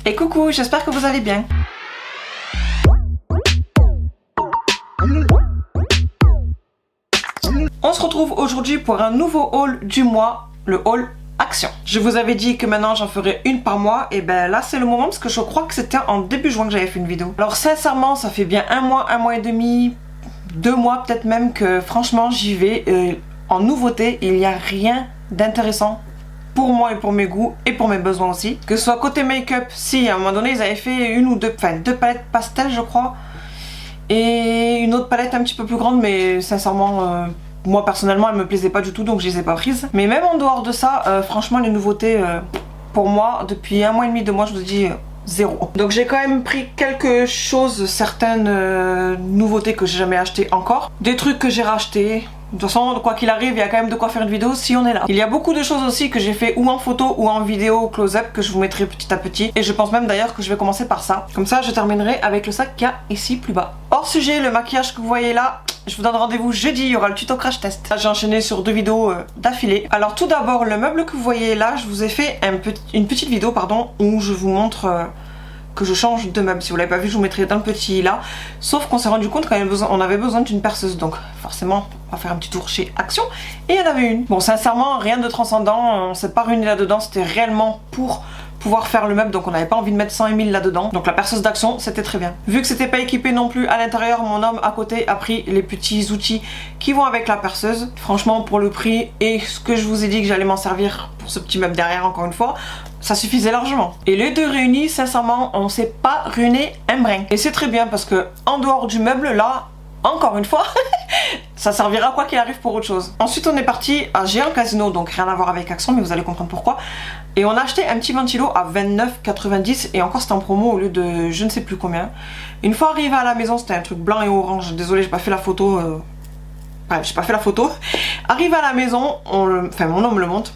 Et coucou, j'espère que vous allez bien. On se retrouve aujourd'hui pour un nouveau haul du mois, le haul Action. Je vous avais dit que maintenant j'en ferai une par mois, et ben là c'est le moment parce que je crois que c'était en début juin que j'avais fait une vidéo. Alors sincèrement ça fait bien un mois et demi, 2 mois peut-être même que franchement j'y vais en nouveauté. Il n'y a rien d'intéressant pour moi et pour mes goûts et pour mes besoins aussi. Que ce soit côté make-up, si à un moment donné ils avaient fait une ou deux, deux palettes pastel je crois, et une autre palette un petit peu plus grande, mais sincèrement moi personnellement elle me plaisait pas du tout donc je les ai pas prises. Mais même en dehors de ça, franchement les nouveautés pour moi depuis 1 mois et demi, 2 mois je vous dis zéro. Donc j'ai quand même pris quelque chose, certaines nouveautés que j'ai jamais achetées encore, des trucs que j'ai rachetés. De toute façon, quoi qu'il arrive, il y a quand même de quoi faire une vidéo si on est là. Il y a beaucoup de choses aussi que j'ai fait ou en photo ou en vidéo close-up que je vous mettrai petit à petit. Et je pense même d'ailleurs que je vais commencer par ça. Comme ça, je terminerai avec le sac qu'il y a ici plus bas. Hors sujet, le maquillage que vous voyez là, je vous donne rendez-vous jeudi, il y aura le tuto crash test. Là, j'ai enchaîné sur 2 vidéos d'affilée. Alors tout d'abord, le meuble que vous voyez là, je vous ai fait une petite vidéo où je vous montre... que je change de meuble. Si vous l'avez pas vu, je vous mettrai dans le petit là. Sauf qu'on s'est rendu compte qu'on avait besoin d'une perceuse. Donc forcément, on va faire un petit tour chez Action. Et il y en avait une. Bon, sincèrement, rien de transcendant. On s'est pas ruiné là-dedans. C'était réellement pour pouvoir faire le meuble. Donc on n'avait pas envie de mettre 100 000 là-dedans. Donc la perceuse d'Action, c'était très bien. Vu que c'était pas équipé non plus à l'intérieur, mon homme à côté a pris les petits outils qui vont avec la perceuse. Franchement, pour le prix et ce que je vous ai dit que j'allais m'en servir pour ce petit meuble derrière, encore une fois, ça suffisait largement. Et les deux réunis, sincèrement, on s'est pas ruiné un brin. Et c'est très bien parce que en dehors du meuble, là, encore une fois, ça servira quoi qu'il arrive pour autre chose. Ensuite, on est parti à Géant Casino, donc rien à voir avec Action, mais vous allez comprendre pourquoi. Et on a acheté un petit ventilo à 29,90 et encore c'était en promo au lieu de je ne sais plus combien. Une fois arrivé à la maison, c'était un truc blanc et orange. Désolée, j'ai pas fait la photo. Bref, j'ai pas fait la photo. Arrivé à la maison, mon homme le monte.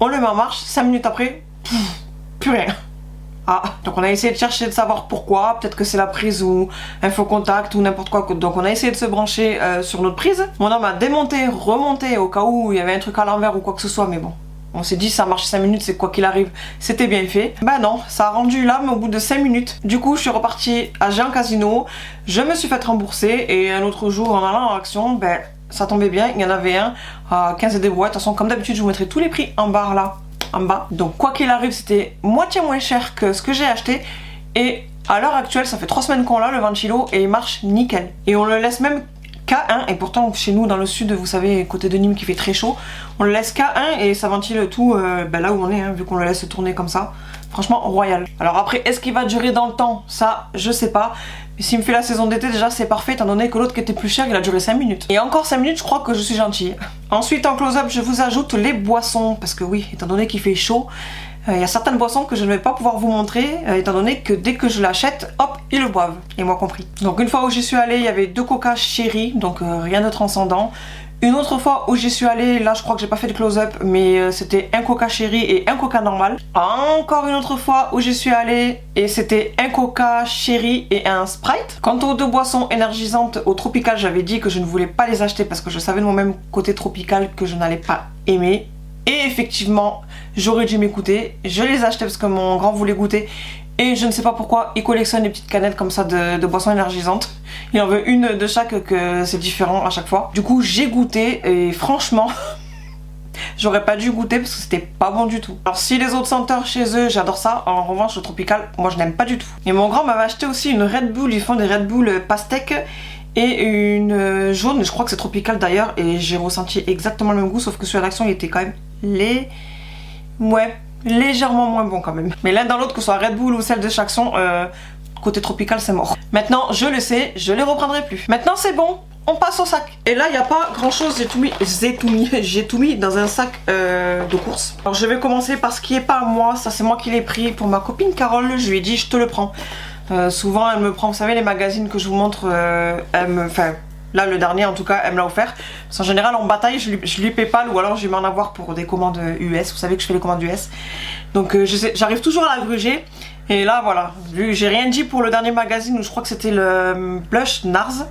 On le met en marche, 5 minutes après, plus rien. Ah, donc on a essayé de chercher de savoir pourquoi, peut-être que c'est la prise ou un faux contact ou n'importe quoi. Donc on a essayé de se brancher sur notre prise. Mon homme a démonté, remonté au cas où il y avait un truc à l'envers ou quoi que ce soit, mais bon. On s'est dit ça marche 5 minutes, c'est quoi qu'il arrive, c'était bien fait. Bah non, ça a rendu l'âme au bout de 5 minutes. Du coup je suis repartie à Géant Casino, je me suis fait rembourser et un autre jour en allant en Action, ben ça tombait bien, il y en avait un à 15 et des brouettes. De toute façon comme d'habitude je vous mettrai tous les prix en barre là, en bas. Donc quoi qu'il arrive c'était moitié moins cher que ce que j'ai acheté. Et à l'heure actuelle ça fait 3 semaines qu'on l'a le ventilo et il marche nickel. Et on le laisse même K1 et pourtant chez nous dans le sud, vous savez, côté de Nîmes qui fait très chaud, on le laisse K1 et ça ventile tout là où on est, vu qu'on le laisse tourner comme ça. Franchement royal. Alors après, est-ce qu'il va durer dans le temps? Ça, je sais pas. Mais s'il me fait la saison d'été, déjà c'est parfait, étant donné que l'autre qui était plus cher, il a duré 5 minutes. Et encore 5 minutes, je crois que je suis gentille. Ensuite, en close-up, je vous ajoute les boissons. Parce que oui, étant donné qu'il fait chaud, il y a certaines boissons que je ne vais pas pouvoir vous montrer, étant donné que dès que je l'achète, hop, ils le boivent. Et moi compris. Donc une fois où j'y suis allée, il y avait 2 coca chéri, donc rien de transcendant. Une autre fois où j'y suis allée, là je crois que j'ai pas fait de close-up, mais c'était un coca chéri et un coca normal. Encore une autre fois où j'y suis allée et c'était un coca chéri et un Sprite. Quant aux 2 boissons énergisantes au tropical, j'avais dit que je ne voulais pas les acheter parce que je savais de moi-même côté tropical que je n'allais pas aimer. Et effectivement, j'aurais dû m'écouter. Je les ai achetés parce que mon grand voulait goûter. Et je ne sais pas pourquoi, il collectionne des petites canettes comme ça de boissons énergisantes. Il en veut une de chaque, que c'est différent à chaque fois. Du coup, j'ai goûté et franchement, j'aurais pas dû goûter parce que c'était pas bon du tout. Alors si les autres senteurs chez eux, j'adore ça. En revanche, le tropical, moi je n'aime pas du tout. Et mon grand m'avait acheté aussi une Red Bull. Ils font des Red Bull pastèque et une jaune. Je crois que c'est tropical d'ailleurs. Et j'ai ressenti exactement le même goût, sauf que celui d'Action, il était quand même légèrement moins bon quand même. Mais l'un dans l'autre, que ce soit Red Bull ou celle de Action, côté tropical c'est mort. Maintenant je le sais, je les reprendrai plus. Maintenant c'est bon, on passe au sac. Et là il n'y a pas grand chose, j'ai tout mis dans un sac de course. Alors je vais commencer par ce qui est pas à moi, ça c'est moi qui l'ai pris pour ma copine Carole, je lui ai dit je te le prends. Souvent elle me prend, vous savez les magazines que je vous montre, là le dernier en tout cas elle me l'a offert. Parce qu'en général en bataille je lui PayPal ou alors je lui mets en avoir pour des commandes US, vous savez que je fais les commandes US. Donc j'arrive toujours à la gruger. Et là voilà, vu que j'ai rien dit pour le dernier magazine où je crois que c'était le blush Nars.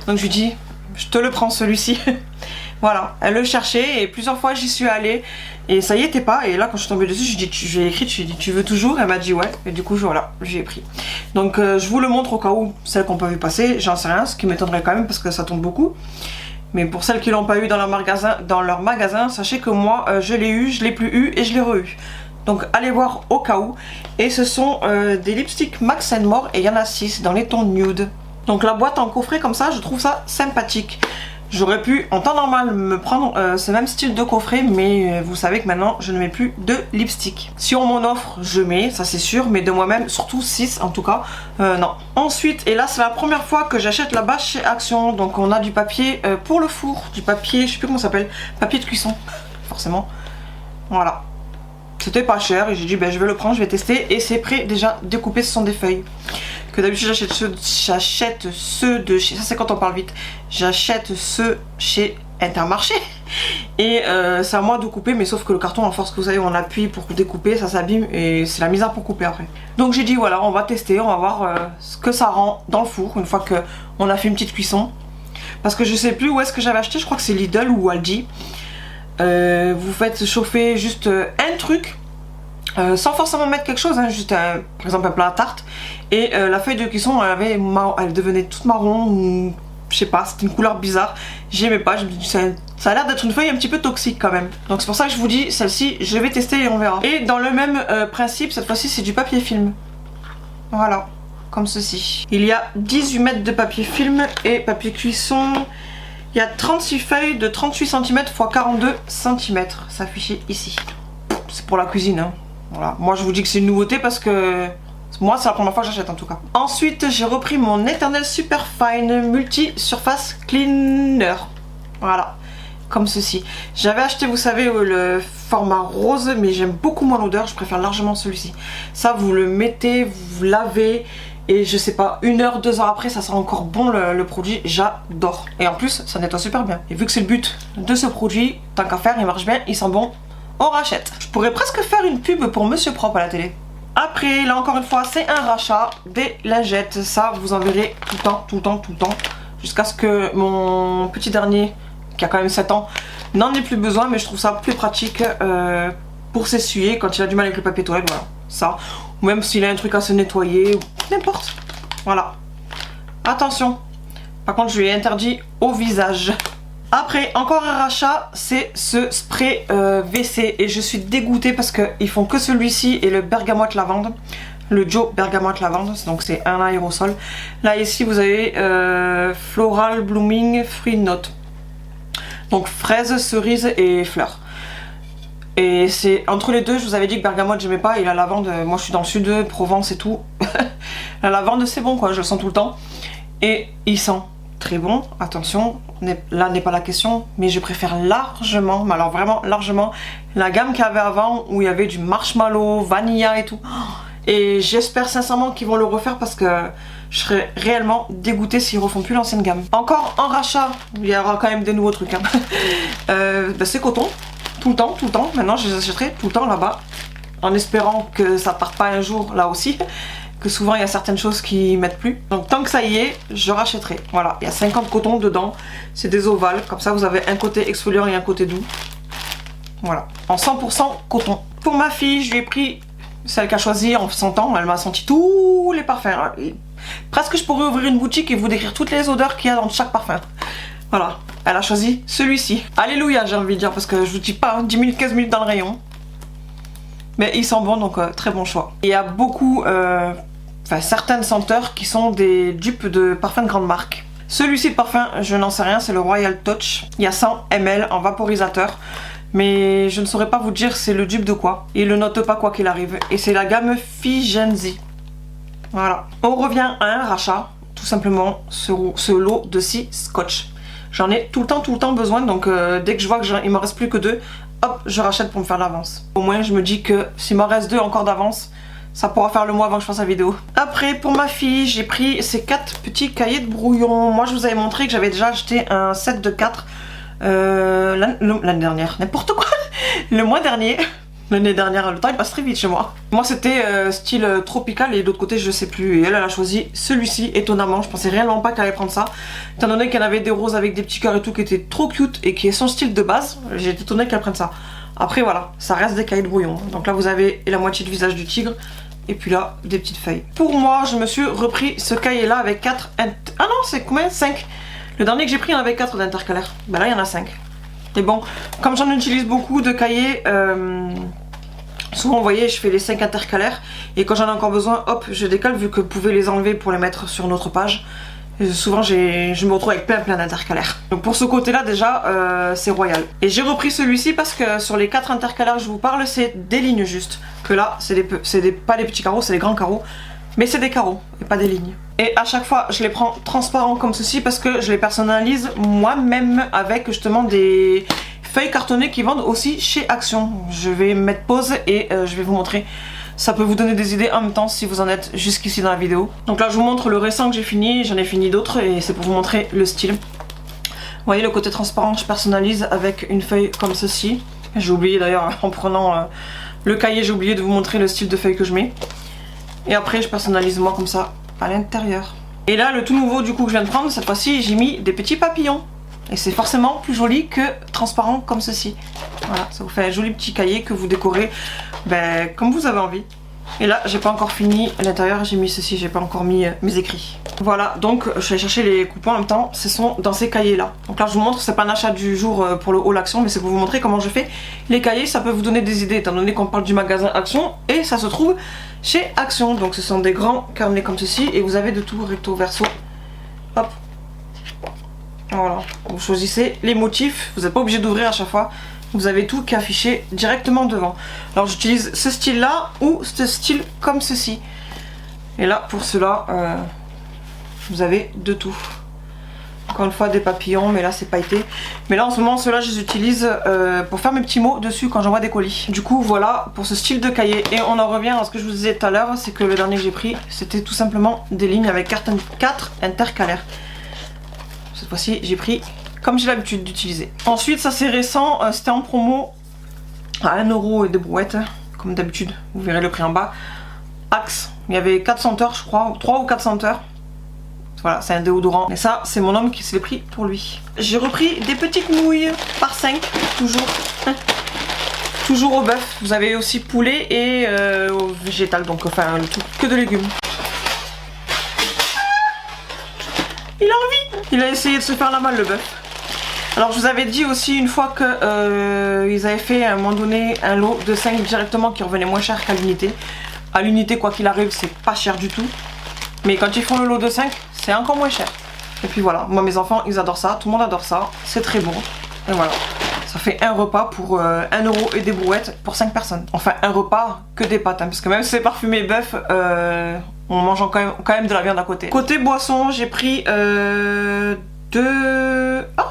Donc je lui dis, je te le prends celui-ci. Voilà, elle le cherchait et plusieurs fois j'y suis allée et ça y était pas. Et là quand je suis tombée dessus, j'ai écrit, je lui ai dit tu veux toujours? Elle m'a dit ouais, et du coup voilà, j'ai pris. Donc je vous le montre au cas où celles qu'on peut vu passer, j'en sais rien, ce qui m'étonnerait quand même parce que ça tombe beaucoup. Mais pour celles qui l'ont pas eu dans leur magasin, sachez que moi je l'ai eu, je l'ai plus eu et je l'ai re-eu. Donc allez voir au cas où. Et ce sont des lipsticks Max More et il y en a 6 dans les tons nude. Donc la boîte en coffret comme ça, je trouve ça sympathique. J'aurais pu en temps normal me prendre ce même style de coffret, mais vous savez que maintenant je ne mets plus de lipstick. Si on m'en offre, je mets, ça c'est sûr, mais de moi-même, surtout 6 en tout cas, non. Ensuite, et là c'est la première fois que j'achète là-bas chez Action, donc on a du papier pour le four, du papier, je sais plus comment ça s'appelle, papier de cuisson, forcément. Voilà. C'était pas cher et j'ai dit ben je vais le prendre, je vais tester et c'est prêt déjà découpé, ce sont des feuilles. Que d'habitude j'achète ceux de chez, ça c'est quand on parle vite, j'achète ceux chez Intermarché et c'est à moi de couper, mais sauf que le carton à force que vous savez on appuie pour découper, ça s'abîme et c'est la misère pour couper après. Donc j'ai dit voilà, on va tester, on va voir ce que ça rend dans le four une fois que on a fait une petite cuisson. Parce que je sais plus où est-ce que j'avais acheté, je crois que c'est Lidl ou Aldi. Vous faites chauffer juste un truc sans forcément mettre quelque chose, hein, juste par exemple un plat à tarte et la feuille de cuisson elle devenait toute marron ou je sais pas, c'était une couleur bizarre, j'aimais pas, je me dis ça a l'air d'être une feuille un petit peu toxique quand même, donc c'est pour ça que je vous dis celle-ci je vais tester et on verra. Et dans le même principe, cette fois-ci c'est du papier film, voilà, comme ceci. Il y a 18 mètres de papier film et papier cuisson. Il y a 36 feuilles de 38 cm x 42 cm, c'est affiché ici. C'est pour la cuisine, hein. Voilà. Moi je vous dis que c'est une nouveauté parce que moi c'est la première fois que j'achète en tout cas. Ensuite j'ai repris mon éternel Super Fine Multi Surface Cleaner. Voilà, comme ceci. J'avais acheté, vous savez, le format rose, mais j'aime beaucoup moins l'odeur, je préfère largement celui-ci. Ça vous le mettez, vous lavez et je sais pas, 1 heure, 2 heures après ça sera encore bon le produit, j'adore. Et en plus ça nettoie super bien. Et vu que c'est le but de ce produit, tant qu'à faire, il marche bien, il sent bon, on rachète. Je pourrais presque faire une pub pour Monsieur Propre à la télé. Après, là encore une fois, c'est un rachat des lingettes. Ça, vous en verrez tout le temps, tout le temps, tout le temps. Jusqu'à ce que mon petit dernier, qui a quand même 7 ans, n'en ait plus besoin. Mais je trouve ça plus pratique pour s'essuyer quand il a du mal avec le papier toilette. Voilà, ça. Ou même s'il a un truc à se nettoyer, ou n'importe. Voilà. Attention. Par contre, je lui ai interdit au visage. Après, encore un rachat, c'est ce spray WC et je suis dégoûtée parce qu'ils font que celui-ci et le bergamote lavande, le Joe bergamote lavande, donc c'est un aérosol. Là ici vous avez floral blooming fruit note, donc fraise, cerise et fleurs. Et c'est entre les deux, je vous avais dit que bergamote j'aimais pas et la lavande, moi je suis dans le sud de Provence et tout. La lavande c'est bon quoi, je le sens tout le temps et il sent très bon, attention, là n'est pas la question, mais je préfère largement, mais alors vraiment largement, la gamme qu'il y avait avant où il y avait du marshmallow, vanilla et tout. Et j'espère sincèrement qu'ils vont le refaire parce que je serais réellement dégoûtée s'ils refont plus l'ancienne gamme. Encore en rachat, il y aura quand même des nouveaux trucs. Hein. C'est coton, tout le temps, maintenant je les achèterai tout le temps là-bas, en espérant que ça parte pas un jour là aussi. Que souvent il y a certaines choses qui mettent plus. Donc tant que ça y est, je rachèterai. Voilà, il y a 50 cotons dedans. C'est des ovales, comme ça vous avez un côté exfoliant et un côté doux. Voilà, en 100% coton. Pour ma fille, je lui ai pris celle qu'elle a choisie en sentant. Elle m'a senti tous les parfums. Presque je pourrais ouvrir une boutique et vous décrire toutes les odeurs qu'il y a dans chaque parfum. Voilà, elle a choisi celui-ci. Alléluia, j'ai envie de dire, parce que je vous dis pas, 10 minutes, 15 minutes dans le rayon. Mais il sent bon, donc très bon choix. Il y a beaucoup... certaines senteurs qui sont des dupes de parfums de grande marque. Celui-ci de parfum, je n'en sais rien, c'est le Royal Touch. Il y a 100 ml en vaporisateur, mais je ne saurais pas vous dire c'est le dupe de quoi. Il le note pas quoi qu'il arrive. Et c'est la gamme Figenzi. Voilà. On revient à un rachat, tout simplement ce lot de 6 scotch. J'en ai tout le temps besoin, donc dès que je vois qu'il m'en reste plus que 2, hop, je rachète pour me faire l'avance. Au moins je me dis que s'il m'en reste 2 encore d'avance, ça pourra faire le mois avant que je fasse la vidéo. Après, pour ma fille, j'ai pris ces 4 petits cahiers de brouillon. Moi, je vous avais montré que j'avais déjà acheté un set de 4 l'année dernière. N'importe quoi. Le mois dernier. L'année dernière, le temps il passe très vite chez moi. Moi c'était style tropical et de l'autre côté je sais plus. Et elle a choisi celui-ci, étonnamment. Je pensais réellement pas qu'elle allait prendre ça. Étant donné qu'elle avait des roses avec des petits cœurs et tout qui étaient trop cute et qui est son style de base, j'ai été étonnée qu'elle prenne ça. Après voilà, ça reste des cahiers de brouillon. Donc là vous avez la moitié du visage du tigre. Et puis là, des petites feuilles. Pour moi, je me suis repris ce cahier-là avec 4... Ah non, c'est combien? 5. Le dernier que j'ai pris, il y en avait 4 d'intercalaires. Bah là, il y en a 5. Et bon, comme j'en utilise beaucoup de cahiers, souvent, vous voyez, je fais les 5 intercalaires. Et quand j'en ai encore besoin, hop, je décale, vu que vous pouvez les enlever pour les mettre sur une autre page. Et souvent, je me retrouve avec plein d'intercalaires. Donc pour ce côté-là, déjà, c'est royal. Et j'ai repris celui-ci parce que sur les 4 intercalaires que je vous parle, c'est des lignes juste. Que là, pas les petits carreaux, c'est les grands carreaux. Mais c'est des carreaux et pas des lignes. Et à chaque fois, je les prends transparents comme ceci parce que je les personnalise moi-même avec justement des feuilles cartonnées qui vendent aussi chez Action. Je vais mettre pause et je vais vous montrer. Ça peut vous donner des idées en même temps si vous en êtes jusqu'ici dans la vidéo. Donc là, je vous montre le récent que j'ai fini. J'en ai fini d'autres et c'est pour vous montrer le style. Vous voyez le côté transparent, je personnalise avec une feuille comme ceci. J'ai oublié d'ailleurs en prenant le cahier, j'ai oublié de vous montrer le style de feuille que je mets. Et après je personnalise moi comme ça à l'intérieur. Et là le tout nouveau du coup que je viens de prendre, cette fois-ci j'ai mis des petits papillons. Et c'est forcément plus joli que transparent comme ceci. Voilà, ça vous fait un joli petit cahier que vous décorez comme vous avez envie. Et là j'ai pas encore fini à l'intérieur, j'ai mis ceci, j'ai pas encore mis mes écrits. Voilà, donc je suis allée chercher les coupons en même temps, ce sont dans ces cahiers là. Donc là je vous montre, c'est pas un achat du jour pour le haul Action, mais c'est pour vous montrer comment je fais les cahiers. Ça peut vous donner des idées étant donné qu'on parle du magasin Action et ça se trouve chez Action. Donc ce sont des grands carnets comme ceci et vous avez de tout, recto, verso. Hop. Voilà, vous choisissez les motifs, vous n'êtes pas obligé d'ouvrir à chaque fois. Vous avez tout qui est affiché directement devant. Alors j'utilise ce style là ou ce style comme ceci. Et là pour cela vous avez de tout. Encore une fois des papillons, mais là c'est pailleté. Mais là en ce moment ceux-là je les utilise pour faire mes petits mots dessus quand j'envoie des colis. Du coup voilà pour ce style de cahier. Et on en revient à ce que je vous disais tout à l'heure, c'est que le dernier que j'ai pris c'était tout simplement des lignes avec 4 intercalaires. Cette fois-ci j'ai pris comme j'ai l'habitude d'utiliser. Ensuite ça c'est récent, c'était en promo à 1 € et des brouettes, comme d'habitude, vous verrez le prix en bas. Axe, il y avait 4 senteurs je crois, 3 ou 4 senteurs. Voilà, c'est un déodorant. Et ça, c'est mon homme qui se l'est pris pour lui. J'ai repris des petites nouilles par 5, toujours. Toujours au bœuf. Vous avez aussi poulet et au végétal, donc enfin le tout, que de légumes. Il a envie. Il a essayé de se faire la malle le bœuf. Alors je vous avais dit aussi une fois que ils avaient fait à un moment donné un lot de 5 directement qui revenait moins cher qu'à l'unité. À l'unité quoi qu'il arrive c'est pas cher du tout. Mais quand ils font le lot de 5 c'est encore moins cher. Et puis voilà, moi mes enfants ils adorent ça, tout le monde adore ça, c'est très bon. Et voilà, ça fait un repas pour 1 € et des brouettes pour 5 personnes. Enfin un repas que des pâtes, hein, parce que même si c'est parfumé bœuf, on mange quand même de la viande à côté. Côté boisson, j'ai pris deux... Oh,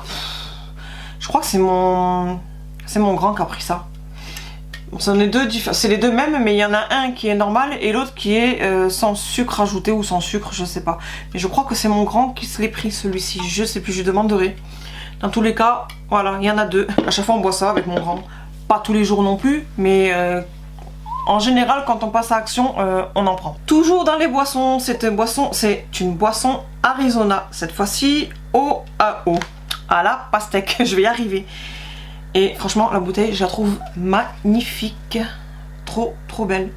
je crois que c'est mon grand qui a pris ça. C'est les deux mêmes, mais il y en a un qui est normal et l'autre qui est sans sucre ajouté ou sans sucre, je sais pas. Mais je crois que c'est mon grand qui se l'est pris celui-ci, je sais plus, je demanderai. Dans tous les cas, voilà, il y en a 2. À chaque fois on boit ça avec mon grand. Pas tous les jours non plus, mais en général quand on passe à Action, on en prend. Toujours dans les boissons, c'est une boisson Arizona. Cette fois-ci au AO. À la pastèque, je vais y arriver. Et franchement la bouteille je la trouve magnifique, trop belle.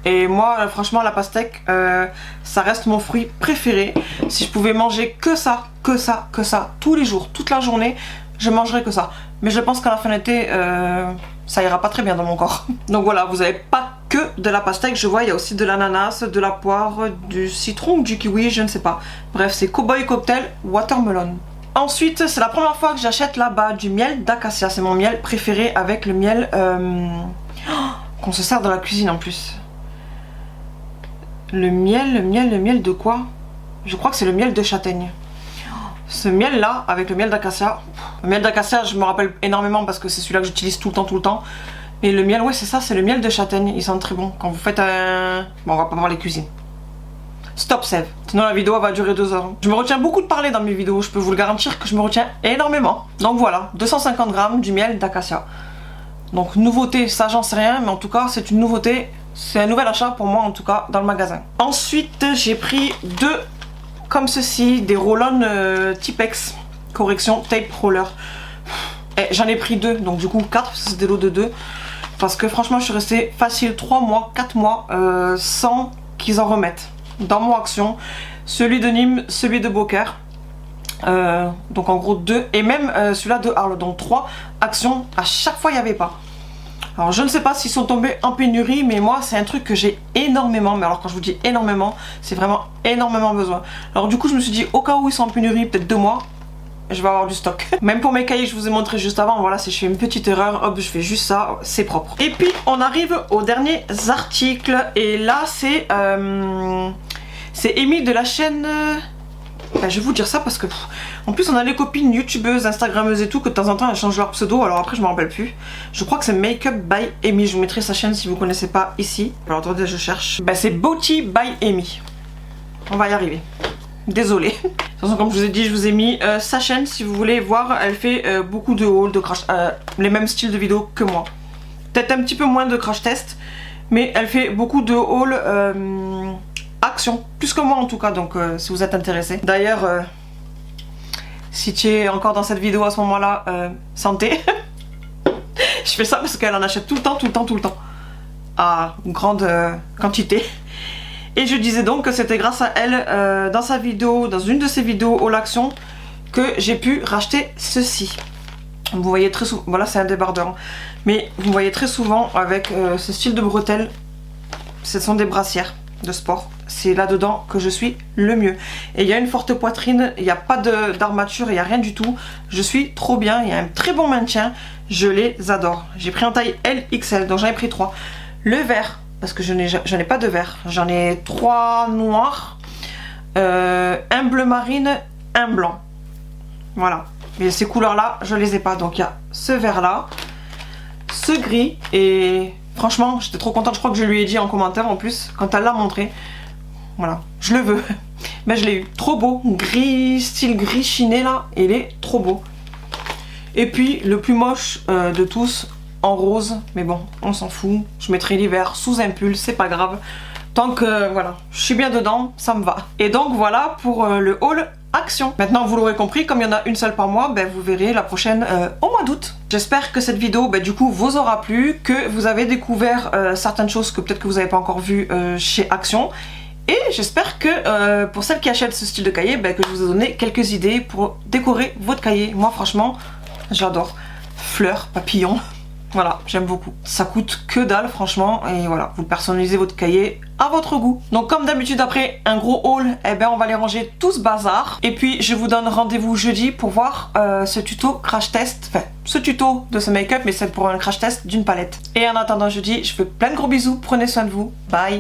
Et moi franchement la pastèque ça reste mon fruit préféré. Si je pouvais manger que ça tous les jours, toute la journée, je mangerais que ça. Mais je pense qu'à la fin de l'été ça ira pas très bien dans mon corps. Donc voilà, vous n'avez pas que de la pastèque, je vois il y a aussi de l'ananas, de la poire, du citron ou du kiwi, je ne sais pas. Bref c'est Cowboy Cocktail Watermelon. Ensuite, c'est la première fois que j'achète là-bas du miel d'acacia. C'est mon miel préféré avec le miel qu'on se sert dans la cuisine en plus. Le miel de quoi? Je crois que c'est le miel de châtaigne. Ce miel là, avec le miel d'acacia. Le miel d'acacia, je me rappelle énormément parce que c'est celui-là que j'utilise tout le temps. Et le miel, ouais c'est ça, c'est le miel de châtaigne. Il sent très bon. Quand vous faites un... Bon, on va pas voir les cuisines. Stop save, sinon la vidéo va durer 2 heures. Je me retiens beaucoup de parler dans mes vidéos, je peux vous le garantir que je me retiens énormément. Donc voilà, 250 g du miel d'acacia. Donc nouveauté, ça j'en sais rien, mais en tout cas c'est une nouveauté. C'est un nouvel achat pour moi en tout cas dans le magasin. Ensuite j'ai pris deux comme ceci, des roll-on Tipex correction tape roller. J'en ai pris deux, donc du coup 4, c'est des lots de 2. Parce que franchement je suis restée facile 3 mois, 4 mois sans qu'ils en remettent. Dans mon action, celui de Nîmes, celui de Beaucaire. Donc en gros 2. Et même celui-là de Arles, donc 3 actions. À chaque fois il n'y avait pas. Alors je ne sais pas s'ils sont tombés en pénurie, mais moi c'est un truc que j'ai énormément. Mais alors quand je vous dis énormément, c'est vraiment énormément besoin. Alors du coup je me suis dit au cas où ils sont en pénurie, peut-être 2 mois, je vais avoir du stock. Même pour mes cahiers, je vous ai montré juste avant, voilà, si je fais une petite erreur, hop, je fais juste ça, c'est propre. Et puis on arrive aux derniers articles, et là c'est Amy de la chaîne... Ben, je vais vous dire ça parce que en plus on a les copines youtubeuses, instagrammeuses et tout, que de temps en temps elles changent leur pseudo, alors après je me rappelle plus. Je crois que c'est Makeup by Amy, je vous mettrai sa chaîne si vous connaissez pas ici. Alors attendez, je cherche. Ben, c'est Beauty by Amy. On va y arriver. Désolée. De toute façon, comme je vous ai dit, je vous ai mis sa chaîne si vous voulez voir. Elle fait beaucoup de hauls, de crash, les mêmes styles de vidéos que moi. Peut-être un petit peu moins de crash test, mais elle fait beaucoup de hauls action, plus que moi en tout cas. Donc si vous êtes intéressé. D'ailleurs, si tu es encore dans cette vidéo à ce moment-là, santé. Je fais ça parce qu'elle en achète tout le temps, tout le temps, tout le temps. À grande quantité. Et je disais donc que c'était grâce à elle, dans sa vidéo, dans une de ses vidéos Haul Action, que j'ai pu racheter ceci. Vous voyez très souvent, voilà c'est un débardeur, mais vous voyez très souvent avec ce style de bretelles, ce sont des brassières de sport. C'est là-dedans que je suis le mieux. Et il y a une forte poitrine, il n'y a pas d'armature, il n'y a rien du tout. Je suis trop bien, il y a un très bon maintien, je les adore. J'ai pris en taille LXL, donc j'en ai pris 3. Le vert, parce que je n'ai pas de vert, j'en ai 3 noirs, un bleu marine, un blanc. Voilà. Mais ces couleurs là je les ai pas, donc il y a ce vert là, ce gris, et franchement j'étais trop contente. Je crois que je lui ai dit en commentaire en plus quand elle l'a montré. Voilà, je le veux. Mais je l'ai eu, trop beau, gris, style gris chiné là, et il est trop beau. Et puis le plus moche de tous, en rose, mais bon, on s'en fout. Je mettrai l'hiver sous un pull, c'est pas grave. Tant que, voilà, je suis bien dedans, ça me va. Et donc voilà pour le haul action. Maintenant, vous l'aurez compris, comme il y en a une seule par mois, ben, vous verrez la prochaine au mois d'août. J'espère que cette vidéo, ben, du coup, vous aura plu, que vous avez découvert certaines choses que peut-être que vous n'avez pas encore vues chez Action. Et j'espère que pour celles qui achètent ce style de cahier, ben, que je vous ai donné quelques idées pour décorer votre cahier. Moi, franchement, j'adore. Fleurs, papillons. Voilà, j'aime beaucoup. Ça coûte que dalle, franchement. Et voilà, vous personnalisez votre cahier à votre goût. Donc comme d'habitude, après un gros haul, eh ben, on va les ranger tout ce bazar. Et puis, je vous donne rendez-vous jeudi pour voir ce tuto crash test. Enfin, ce tuto de ce make-up, mais c'est pour un crash test d'une palette. Et en attendant jeudi, je vous fais plein de gros bisous. Prenez soin de vous. Bye.